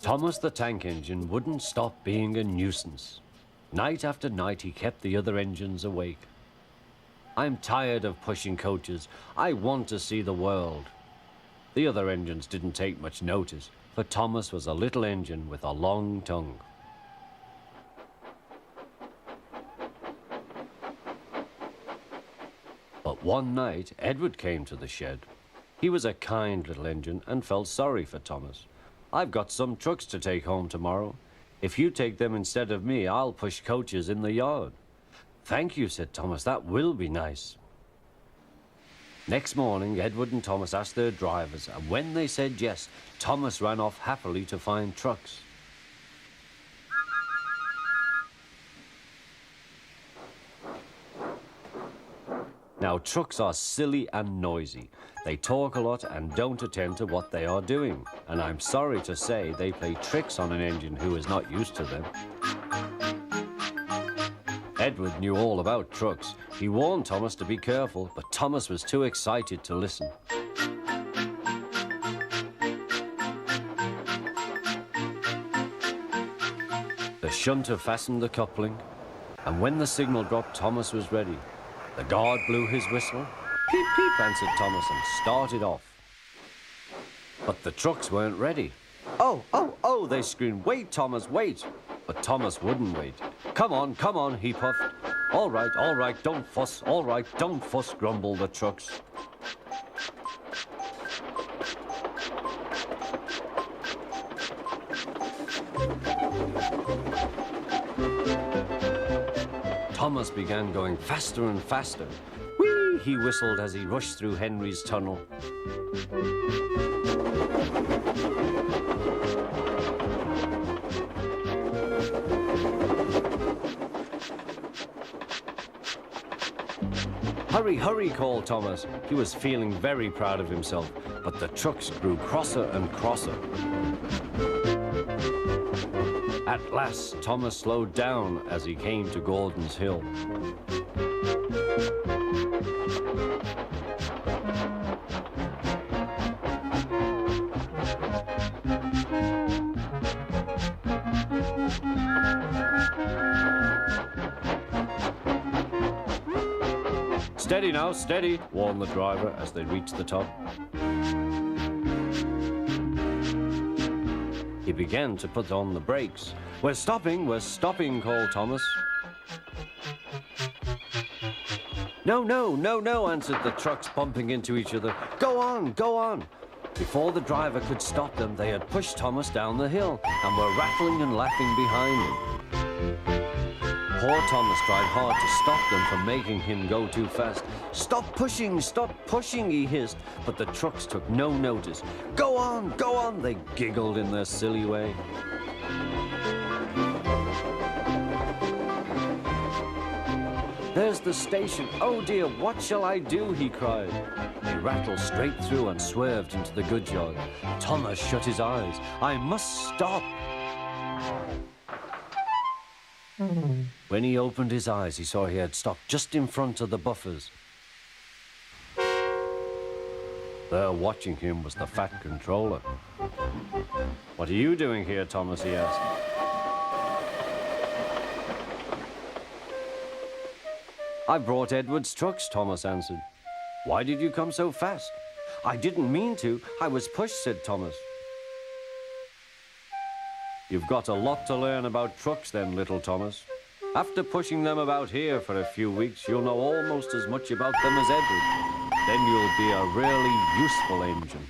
Thomas the tank engine wouldn't stop being a nuisance. Night after night he kept the other engines awake. I'm tired of pushing coaches. I want to see the world. The other engines didn't take much notice, for Thomas was a little engine with a long tongue. But one night, Edward came to the shed. He was a kind little engine and felt sorry for Thomas. "I've got some trucks to take home tomorrow. If you take them instead of me, I'll push coaches in the yard." "Thank you," said Thomas. "That will be nice." Next morning, Edward and Thomas asked their drivers, and when they said yes, Thomas ran off happily to find trucks. Now, trucks are silly and noisy. They talk a lot and don't attend to what they are doing. And I'm sorry to say they play tricks on an engine who is not used to them. Edward knew all about trucks. He warned Thomas to be careful, but Thomas was too excited to listen. The shunter fastened the coupling, and when the signal dropped, Thomas was ready. The guard blew his whistle. "Peep, peep," answered Thomas, and started off. But the trucks weren't ready. "Oh, oh, oh," they screamed. "Wait, Thomas, wait." But Thomas wouldn't wait. Come on," he puffed. All right, don't fuss. All right, don't fuss," grumbled the trucks. Thomas began going faster and faster. "Whee!" he whistled as he rushed through Henry's tunnel. "Hurry, hurry," called Thomas. He was feeling very proud of himself, but the trucks grew crosser and crosser. At last, Thomas slowed down as he came to Gordon's Hill. "Steady now, steady," warned the driver as they reached the top. He began to put on the brakes. We're stopping," called Thomas. No," answered the trucks, bumping into each other. Go on." Before the driver could stop them, they had pushed Thomas down the hill and were rattling and laughing behind him. Poor Thomas tried hard to stop them from making him go too fast. Stop pushing, he hissed, but the trucks took no notice. Go on, they giggled in their silly way. "There's the station. Oh dear, what shall I do?" he cried. They rattled straight through and swerved into the goods yard. Thomas shut his eyes. "I must stop." When he opened his eyes, he saw he had stopped just in front of the buffers. There watching him was the fat controller. "What are you doing here, Thomas?" he asked. "I brought Edward's trucks," Thomas answered. "Why did you come so fast?" "I didn't mean to. I was pushed," said Thomas. "You've got a lot to learn about trucks then, little Thomas. After pushing them about here for a few weeks, you'll know almost as much about them as Edward. Then you'll be a really useful engine."